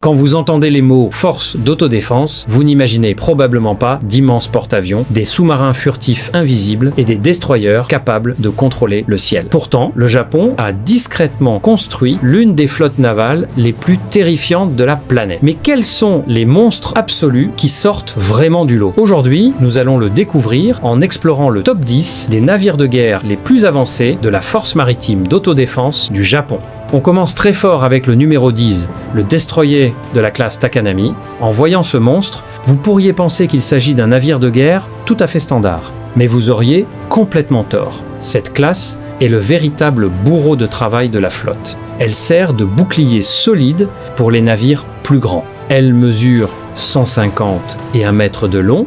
Quand vous entendez les mots « force d'autodéfense », vous n'imaginez probablement pas d'immenses porte-avions, des sous-marins furtifs invisibles et des destroyers capables de contrôler le ciel. Pourtant, le Japon a discrètement construit l'une des flottes navales les plus terrifiantes de la planète. Mais quels sont les monstres absolus qui sortent vraiment du lot? Aujourd'hui, nous allons le découvrir en explorant le top 10 des navires de guerre les plus avancés de la force maritime d'autodéfense du Japon. On commence très fort avec le numéro 10, le destroyer de la classe Takanami. En voyant ce monstre, vous pourriez penser qu'il s'agit d'un navire de guerre tout à fait standard. Mais vous auriez complètement tort. Cette classe est le véritable bourreau de travail de la flotte. Elle sert de bouclier solide pour les navires plus grands. Elle mesure 150 et 1 mètre de long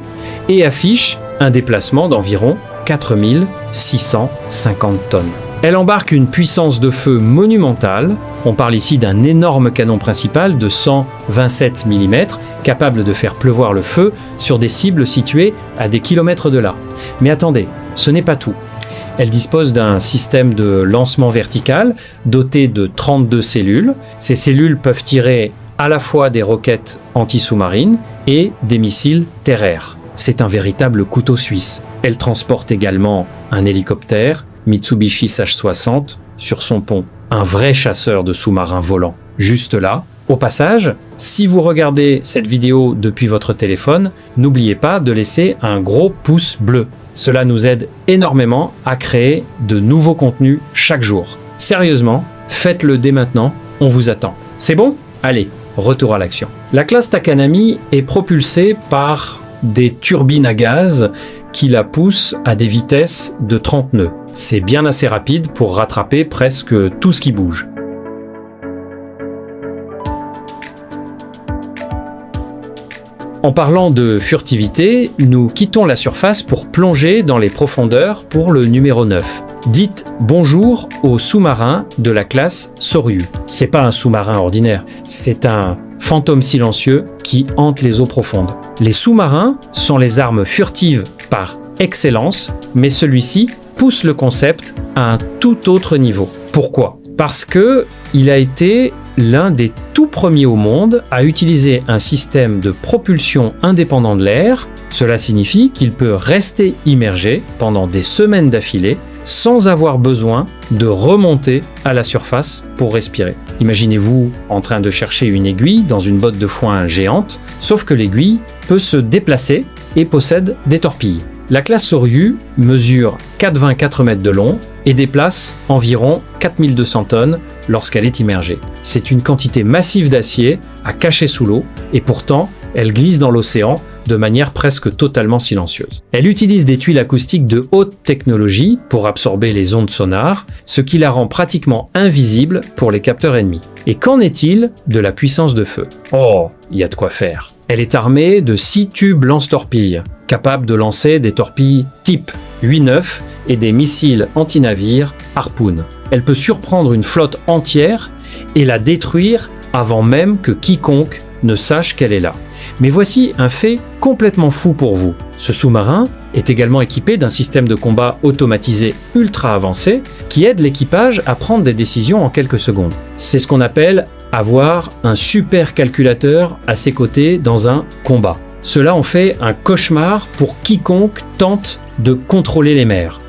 et affiche un déplacement d'environ 4650 tonnes. Elle embarque une puissance de feu monumentale. On parle ici d'un énorme canon principal de 127 mm, capable de faire pleuvoir le feu sur des cibles situées à des kilomètres de là. Mais attendez, ce n'est pas tout. Elle dispose d'un système de lancement vertical doté de 32 cellules. Ces cellules peuvent tirer à la fois des roquettes anti-sous-marines et des missiles terrestres. C'est un véritable couteau suisse. Elle transporte également un hélicoptère Mitsubishi H-60 sur son pont, un vrai chasseur de sous-marins volants. Juste là, au passage, si vous regardez cette vidéo depuis votre téléphone, n'oubliez pas de laisser un gros pouce bleu. Cela nous aide énormément à créer de nouveaux contenus chaque jour. Sérieusement, faites-le dès maintenant, on vous attend. C'est bon? Allez, retour à l'action. La classe Takanami est propulsée par des turbines à gaz qui la poussent à des vitesses de 30 nœuds. C'est bien assez rapide pour rattraper presque tout ce qui bouge. En parlant de furtivité, nous quittons la surface pour plonger dans les profondeurs pour le numéro 9. Dites bonjour au sous-marin de la classe Soryu. C'est pas un sous-marin ordinaire, c'est un fantôme silencieux qui hante les eaux profondes. Les sous-marins sont les armes furtives par excellence, mais celui-ci pousse le concept à un tout autre niveau. Pourquoi? Parce que il a été l'un des tout premiers au monde à utiliser un système de propulsion indépendant de l'air. Cela signifie qu'il peut rester immergé pendant des semaines d'affilée sans avoir besoin de remonter à la surface pour respirer. Imaginez-vous en train de chercher une aiguille dans une botte de foin géante, sauf que l'aiguille peut se déplacer et possède des torpilles. La classe Soryu mesure 4,24 mètres de long et déplace environ 4200 tonnes lorsqu'elle est immergée. C'est une quantité massive d'acier à cacher sous l'eau et pourtant elle glisse dans l'océan de manière presque totalement silencieuse. Elle utilise des tuiles acoustiques de haute technologie pour absorber les ondes sonores, ce qui la rend pratiquement invisible pour les capteurs ennemis. Et qu'en est-il de la puissance de feu? Oh, il y a de quoi faire. Elle est armée de 6 tubes lance-torpilles, capables de lancer des torpilles type 8-9 et des missiles anti-navires Harpoon. Elle peut surprendre une flotte entière et la détruire avant même que quiconque ne sache qu'elle est là. Mais voici un fait complètement fou pour vous. Ce sous-marin est également équipé d'un système de combat automatisé ultra avancé qui aide l'équipage à prendre des décisions en quelques secondes. C'est ce qu'on appelle avoir un super calculateur à ses côtés dans un combat. Cela en fait un cauchemar pour quiconque tente de contrôler les mers.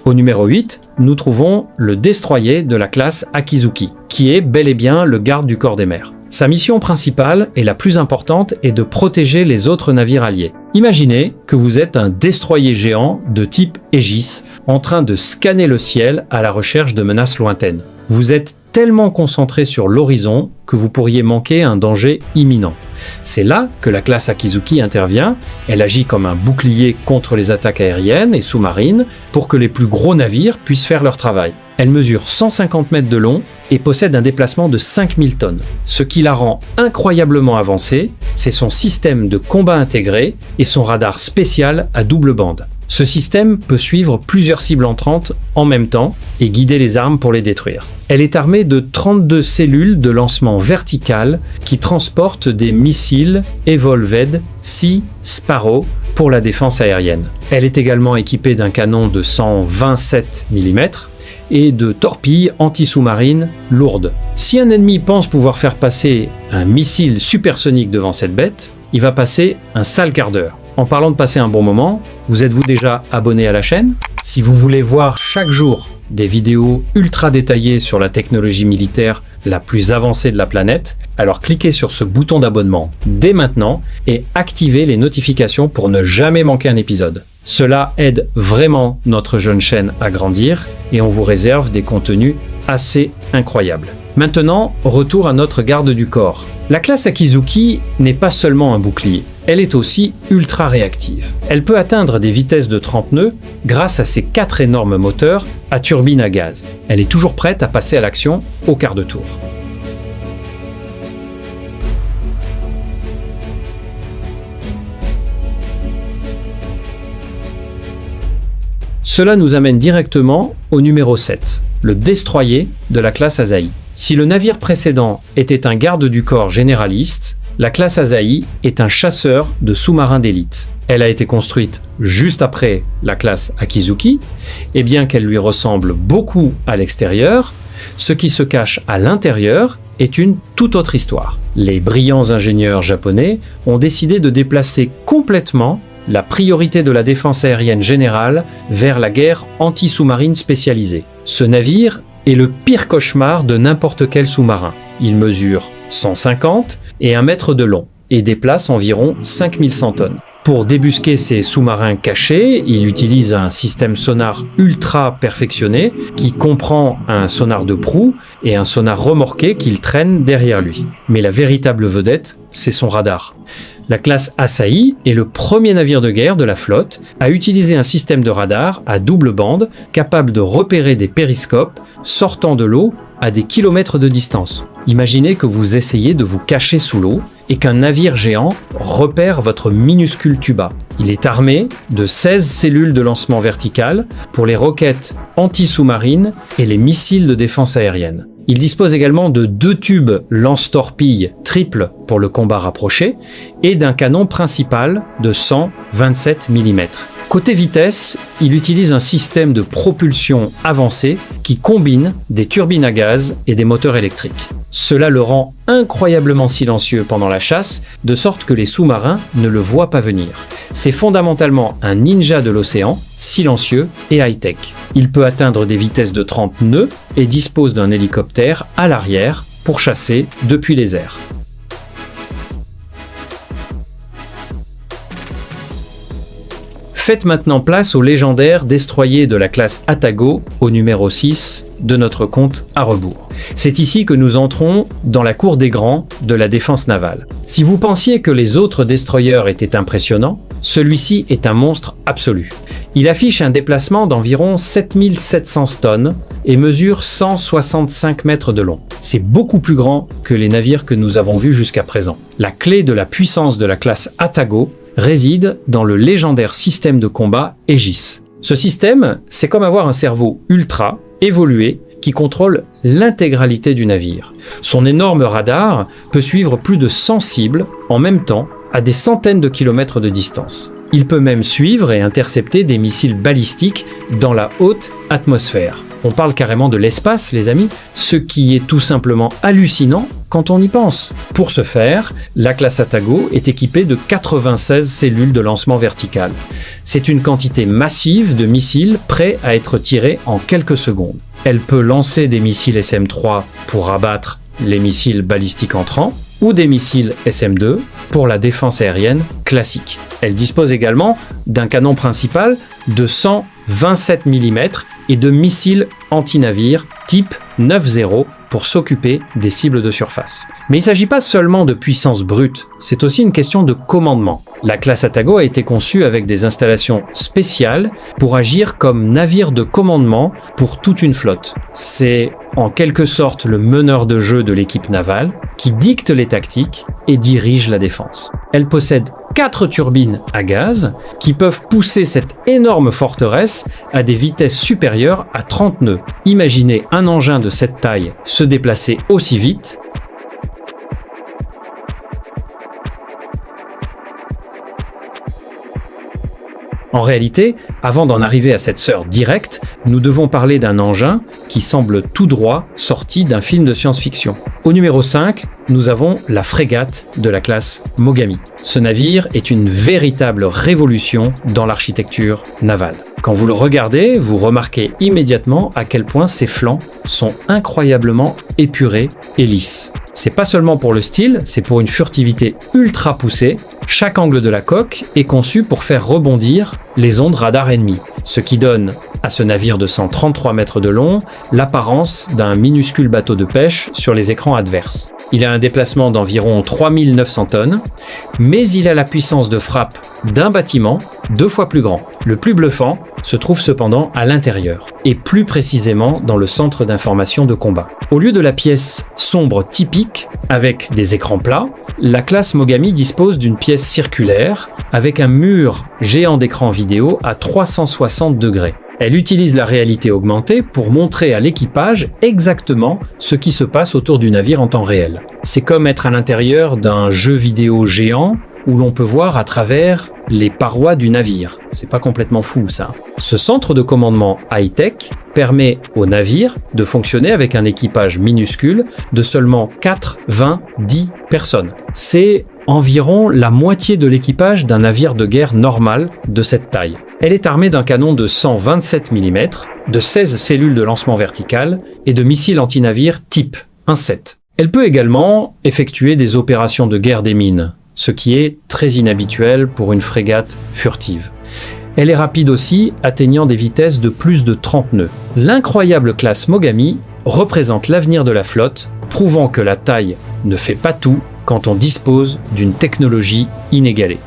Au numéro 8, nous trouvons le destroyer de la classe Akizuki, qui est bel et bien le garde du corps des mers. Sa mission principale et la plus importante est de protéger les autres navires alliés. Imaginez que vous êtes un destroyer géant de type Aegis en train de scanner le ciel à la recherche de menaces lointaines. Vous êtes tellement concentré sur l'horizon que vous pourriez manquer un danger imminent. C'est là que la classe Akizuki intervient. Elle agit comme un bouclier contre les attaques aériennes et sous-marines pour que les plus gros navires puissent faire leur travail. Elle mesure 150 mètres de long et possède un déplacement de 5000 tonnes. Ce qui la rend incroyablement avancée, c'est son système de combat intégré et son radar spécial à double bande. Ce système peut suivre plusieurs cibles entrantes en même temps et guider les armes pour les détruire. Elle est armée de 32 cellules de lancement vertical qui transportent des missiles Evolved Sea Sparrow pour la défense aérienne. Elle est également équipée d'un canon de 127 mm et de torpilles anti-sous-marines lourdes. Si un ennemi pense pouvoir faire passer un missile supersonique devant cette bête, il va passer un sale quart d'heure. En parlant de passer un bon moment, vous êtes-vous déjà abonné à la chaîne? Si vous voulez voir chaque jour des vidéos ultra détaillées sur la technologie militaire la plus avancée de la planète, alors cliquez sur ce bouton d'abonnement dès maintenant et activez les notifications pour ne jamais manquer un épisode. Cela aide vraiment notre jeune chaîne à grandir et on vous réserve des contenus assez incroyables. Maintenant, retour à notre garde du corps. La classe Akizuki n'est pas seulement un bouclier, elle est aussi ultra réactive. Elle peut atteindre des vitesses de 30 nœuds grâce à ses 4 énormes moteurs à turbine à gaz. Elle est toujours prête à passer à l'action au quart de tour. Cela nous amène directement au numéro 7, le destroyer de la classe Asahi. Si le navire précédent était un garde du corps généraliste, la classe Asahi est un chasseur de sous-marins d'élite. Elle a été construite juste après la classe Akizuki, et bien qu'elle lui ressemble beaucoup à l'extérieur, ce qui se cache à l'intérieur est une toute autre histoire. Les brillants ingénieurs japonais ont décidé de déplacer complètement la priorité de la défense aérienne générale vers la guerre anti-sous-marine spécialisée. Ce navire est le pire cauchemar de n'importe quel sous-marin. Il mesure 150 et 1 mètre de long et déplace environ 5100 tonnes. Pour débusquer ces sous-marins cachés, il utilise un système sonar ultra perfectionné qui comprend un sonar de proue et un sonar remorqué qu'il traîne derrière lui. Mais la véritable vedette, c'est son radar. La classe Asahi est le premier navire de guerre de la flotte à utiliser un système de radar à double bande capable de repérer des périscopes sortant de l'eau à des kilomètres de distance. Imaginez que vous essayez de vous cacher sous l'eau et qu'un navire géant repère votre minuscule tuba. Il est armé de 16 cellules de lancement verticales pour les roquettes anti-sous-marines et les missiles de défense aérienne. Il dispose également de 2 tubes lance-torpilles triples pour le combat rapproché et d'un canon principal de 127 mm. Côté vitesse, il utilise un système de propulsion avancé qui combine des turbines à gaz et des moteurs électriques. Cela le rend incroyablement silencieux pendant la chasse, de sorte que les sous-marins ne le voient pas venir. C'est fondamentalement un ninja de l'océan, silencieux et high-tech. Il peut atteindre des vitesses de 30 nœuds et dispose d'un hélicoptère à l'arrière pour chasser depuis les airs. Faites maintenant place au légendaire destroyer de la classe Atago au numéro 6 de notre compte à rebours. C'est ici que nous entrons dans la cour des grands de la défense navale. Si vous pensiez que les autres destroyers étaient impressionnants, celui-ci est un monstre absolu. Il affiche un déplacement d'environ 7700 tonnes et mesure 165 mètres de long. C'est beaucoup plus grand que les navires que nous avons vus jusqu'à présent. La clé de la puissance de la classe Atago réside dans le légendaire système de combat Aegis. Ce système, c'est comme avoir un cerveau ultra évolué qui contrôle l'intégralité du navire. Son énorme radar peut suivre plus de 100 cibles en même temps à des centaines de kilomètres de distance. Il peut même suivre et intercepter des missiles balistiques dans la haute atmosphère. On parle carrément de l'espace, les amis, ce qui est tout simplement hallucinant quand on y pense. Pour ce faire, la classe Atago est équipée de 96 cellules de lancement vertical. C'est une quantité massive de missiles prêts à être tirés en quelques secondes. Elle peut lancer des missiles SM-3 pour abattre les missiles balistiques entrants ou des missiles SM-2 pour la défense aérienne classique. Elle dispose également d'un canon principal de 127 mm et de missiles anti-navires type 9-0 pour s'occuper des cibles de surface. Mais il ne s'agit pas seulement de puissance brute, c'est aussi une question de commandement. La classe Atago a été conçue avec des installations spéciales pour agir comme navire de commandement pour toute une flotte. C'est en quelque sorte le meneur de jeu de l'équipe navale qui dicte les tactiques et dirige la défense. Elle possède 4 turbines à gaz qui peuvent pousser cette énorme forteresse à des vitesses supérieures à 30 nœuds. Imaginez un engin de cette taille se déplacer aussi vite. En réalité, avant d'en arriver à cette sœur directe, nous devons parler d'un engin qui semble tout droit sorti d'un film de science-fiction. Au numéro 5, nous avons la frégate de la classe Mogami. Ce navire est une véritable révolution dans l'architecture navale. Quand vous le regardez, vous remarquez immédiatement à quel point ses flancs sont incroyablement épurés et lisses. C'est pas seulement pour le style, c'est pour une furtivité ultra poussée. Chaque angle de la coque est conçu pour faire rebondir les ondes radar ennemies, ce qui donne à ce navire de 133 mètres de long l'apparence d'un minuscule bateau de pêche sur les écrans adverses. Il a un déplacement d'environ 3900 tonnes, mais il a la puissance de frappe d'un bâtiment 2 fois plus grand. Le plus bluffant se trouve cependant à l'intérieur, et plus précisément dans le centre d'information de combat. Au lieu de la pièce sombre typique, avec des écrans plats, la classe Mogami dispose d'une pièce circulaire, avec un mur géant d'écran vidéo à 360 degrés. Elle utilise la réalité augmentée pour montrer à l'équipage exactement ce qui se passe autour du navire en temps réel. C'est comme être à l'intérieur d'un jeu vidéo géant où l'on peut voir à travers les parois du navire. C'est pas complètement fou ça. Ce centre de commandement high-tech permet au navire de fonctionner avec un équipage minuscule de seulement 4, 20, 10 personnes. C'est environ la moitié de l'équipage d'un navire de guerre normal de cette taille. Elle est armée d'un canon de 127 mm, de 16 cellules de lancement vertical et de missiles anti-navires type 1-7. Elle peut également effectuer des opérations de guerre des mines, ce qui est très inhabituel pour une frégate furtive. Elle est rapide aussi, atteignant des vitesses de plus de 30 nœuds. L'incroyable classe Mogami représente l'avenir de la flotte, prouvant que la taille ne fait pas tout quand on dispose d'une technologie inégalée.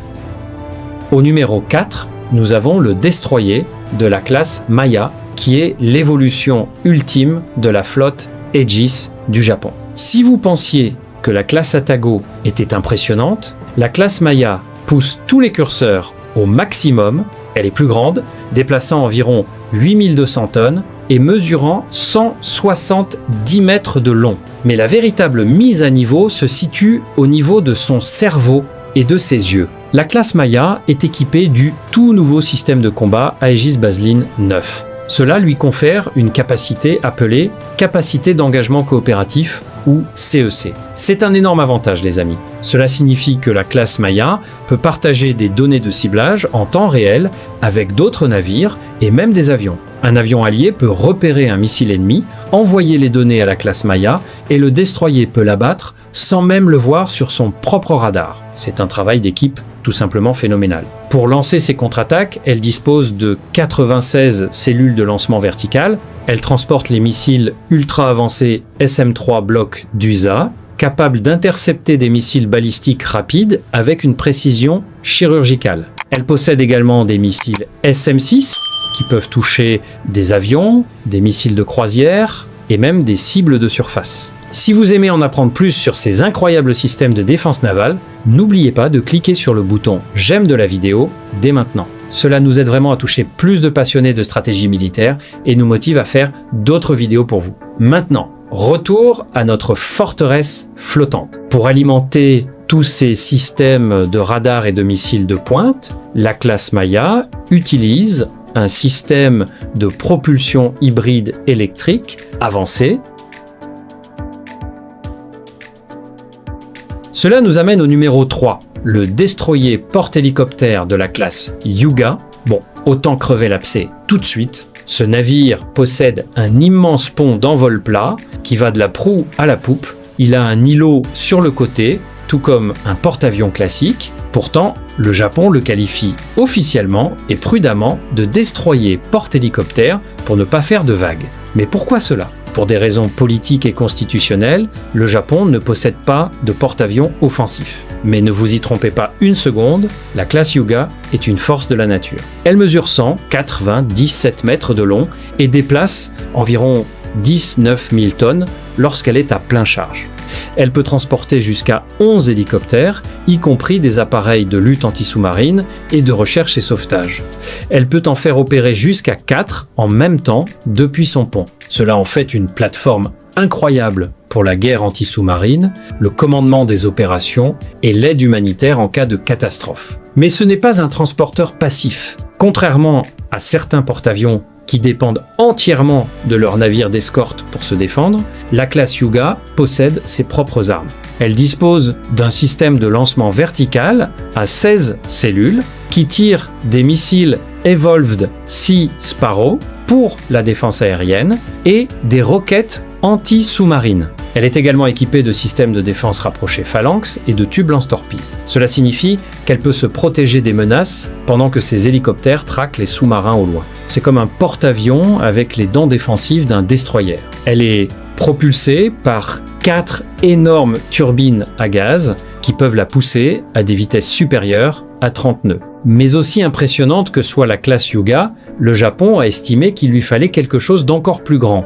Au numéro 4, nous avons le destroyer de la classe Maya, qui est l'évolution ultime de la flotte Aegis du Japon. Si vous pensiez que la classe Atago était impressionnante, la classe Maya pousse tous les curseurs au maximum. Elle est plus grande, déplaçant environ 8200 tonnes et mesurant 170 mètres de long. Mais la véritable mise à niveau se situe au niveau de son cerveau et de ses yeux. La classe Maya est équipée du tout nouveau système de combat Aegis Baseline 9. Cela lui confère une capacité appelée capacité d'engagement coopératif ou CEC. C'est un énorme avantage les amis. Cela signifie que la classe Maya peut partager des données de ciblage en temps réel avec d'autres navires et même des avions. Un avion allié peut repérer un missile ennemi, envoyer les données à la classe Maya et le destroyer peut l'abattre sans même le voir sur son propre radar. C'est un travail d'équipe tout simplement phénoménal. Pour lancer ses contre-attaques, elle dispose de 96 cellules de lancement vertical. Elle transporte les missiles ultra avancés SM-3 bloc d'USA, capables d'intercepter des missiles balistiques rapides avec une précision chirurgicale. Elle possède également des missiles SM-6 qui peuvent toucher des avions, des missiles de croisière et même des cibles de surface. Si vous aimez en apprendre plus sur ces incroyables systèmes de défense navale, n'oubliez pas de cliquer sur le bouton « J'aime » de la vidéo dès maintenant. Cela nous aide vraiment à toucher plus de passionnés de stratégie militaire et nous motive à faire d'autres vidéos pour vous. Maintenant, retour à notre forteresse flottante. Pour alimenter tous ces systèmes de radars et de missiles de pointe, la classe Maya utilise un système de propulsion hybride électrique avancé. Cela nous amène au numéro 3, le destroyer porte-hélicoptère de la classe Hyuga. Bon, autant crever l'abcès tout de suite. Ce navire possède un immense pont d'envol plat qui va de la proue à la poupe. Il a un îlot sur le côté, tout comme un porte-avions classique. Pourtant, le Japon le qualifie officiellement et prudemment de destroyer porte-hélicoptère pour ne pas faire de vagues. Mais pourquoi cela ? Pour des raisons politiques et constitutionnelles, le Japon ne possède pas de porte-avions offensif. Mais ne vous y trompez pas une seconde, la classe Hyuga est une force de la nature. Elle mesure 197 mètres de long et déplace environ 19 000 tonnes lorsqu'elle est à plein charge. Elle peut transporter jusqu'à 11 hélicoptères, y compris des appareils de lutte anti-sous-marine et de recherche et sauvetage. Elle peut en faire opérer jusqu'à 4 en même temps depuis son pont. Cela en fait une plateforme incroyable pour la guerre anti-sous-marine, le commandement des opérations et l'aide humanitaire en cas de catastrophe. Mais ce n'est pas un transporteur passif. Contrairement à certains porte-avions qui dépendent entièrement de leurs navires d'escorte pour se défendre, la classe Hyuga possède ses propres armes. Elle dispose d'un système de lancement vertical à 16 cellules qui tire des missiles Evolved Sea Sparrow pour la défense aérienne et des roquettes anti-sous-marines. Elle est également équipée de systèmes de défense rapprochés Phalanx et de tubes lance-torpilles. Cela signifie qu'elle peut se protéger des menaces pendant que ses hélicoptères traquent les sous-marins au loin. C'est comme un porte-avions avec les dents défensives d'un destroyer. Elle est propulsée par 4 énormes turbines à gaz qui peuvent la pousser à des vitesses supérieures à 30 nœuds. Mais aussi impressionnante que soit la classe Hyuga, le Japon a estimé qu'il lui fallait quelque chose d'encore plus grand.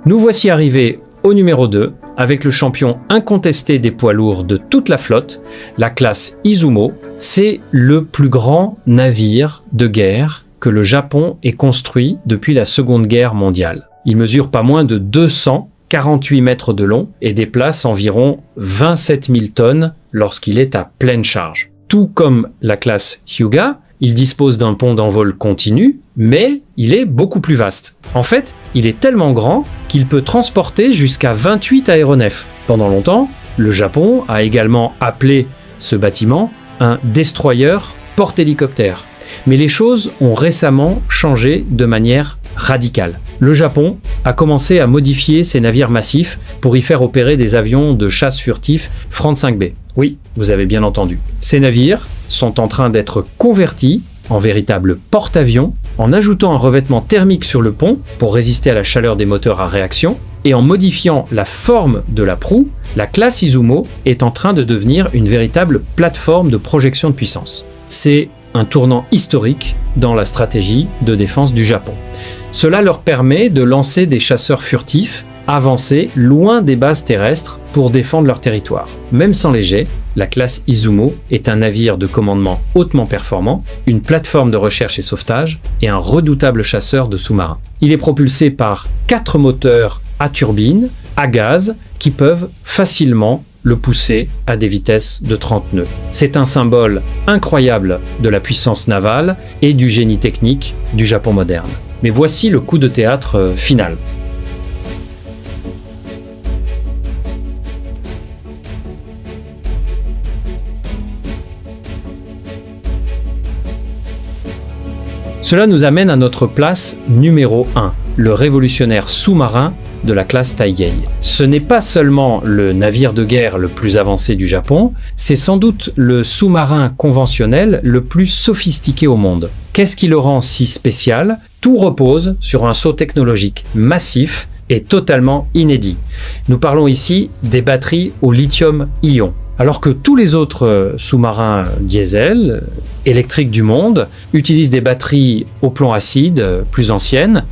Nous voici arrivés au numéro 2 avec le champion incontesté des poids lourds de toute la flotte, la classe Izumo. C'est le plus grand navire de guerre que le Japon ait construit depuis la Seconde Guerre mondiale. Il mesure pas moins de 248 mètres de long et déplace environ 27 000 tonnes lorsqu'il est à pleine charge. Tout comme la classe Hyuga, il dispose d'un pont d'envol continu, mais il est beaucoup plus vaste. En fait, il est tellement grand qu'il peut transporter jusqu'à 28 aéronefs. Pendant longtemps, le Japon a également appelé ce bâtiment un destroyer porte-hélicoptère. Mais les choses ont récemment changé de manière radicale. Le Japon a commencé à modifier ses navires massifs pour y faire opérer des avions de chasse furtifs Front 5B. Oui, vous avez bien entendu. Ces navires sont en train d'être convertis en véritable porte-avions en ajoutant un revêtement thermique sur le pont pour résister à la chaleur des moteurs à réaction et en modifiant la forme de la proue, la classe Izumo est en train de devenir une véritable plateforme de projection de puissance. C'est un tournant historique dans la stratégie de défense du Japon. Cela leur permet de lancer des chasseurs furtifs avancés loin des bases terrestres pour défendre leur territoire. Même sans les jets, la classe Izumo est un navire de commandement hautement performant, une plateforme de recherche et sauvetage et un redoutable chasseur de sous-marins. Il est propulsé par 4 moteurs à turbine, à gaz, qui peuvent facilement le pousser à des vitesses de 30 nœuds. C'est un symbole incroyable de la puissance navale et du génie technique du Japon moderne. Mais voici le coup de théâtre final. Cela nous amène à notre place numéro 1, le révolutionnaire sous-marin de la classe Taigei. Ce n'est pas seulement le navire de guerre le plus avancé du Japon, c'est sans doute le sous-marin conventionnel le plus sophistiqué au monde. Qu'est-ce qui le rend si spécial? Tout repose sur un saut technologique massif et totalement inédit. Nous parlons ici des batteries au lithium-ion. Alors que tous les autres sous-marins diesel, électriques du monde, utilisent des batteries au plomb acide plus anciennes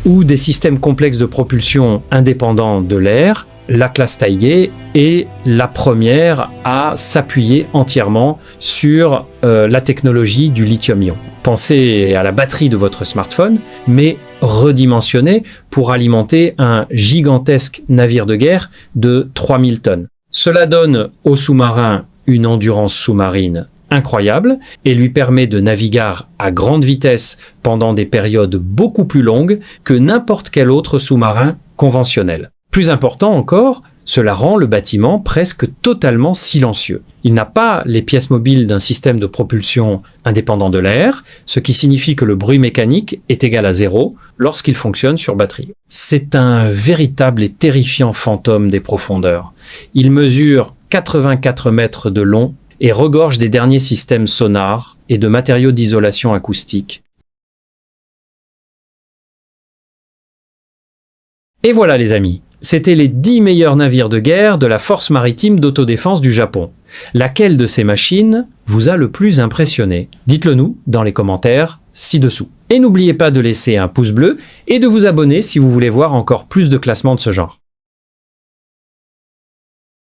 ou des systèmes complexes de propulsion indépendants de l'air, la classe Taigei est la première à s'appuyer entièrement sur la technologie du lithium-ion. Pensez à la batterie de votre smartphone, mais redimensionnée pour alimenter un gigantesque navire de guerre de 3000 tonnes. Cela donne au sous-marin une endurance sous-marine incroyable et lui permet de naviguer à grande vitesse pendant des périodes beaucoup plus longues que n'importe quel autre sous-marin conventionnel. Plus important encore, cela rend le bâtiment presque totalement silencieux. Il n'a pas les pièces mobiles d'un système de propulsion indépendant de l'air, ce qui signifie que le bruit mécanique est égal à 0 lorsqu'il fonctionne sur batterie. C'est un véritable et terrifiant fantôme des profondeurs. Il mesure 84 mètres de long et regorge des derniers systèmes sonars et de matériaux d'isolation acoustique. Et voilà les amis, c'était les 10 meilleurs navires de guerre de la force maritime d'autodéfense du Japon. Laquelle de ces machines vous a le plus impressionné? Dites-le nous dans les commentaires ci-dessous. Et n'oubliez pas de laisser un pouce bleu et de vous abonner si vous voulez voir encore plus de classements de ce genre.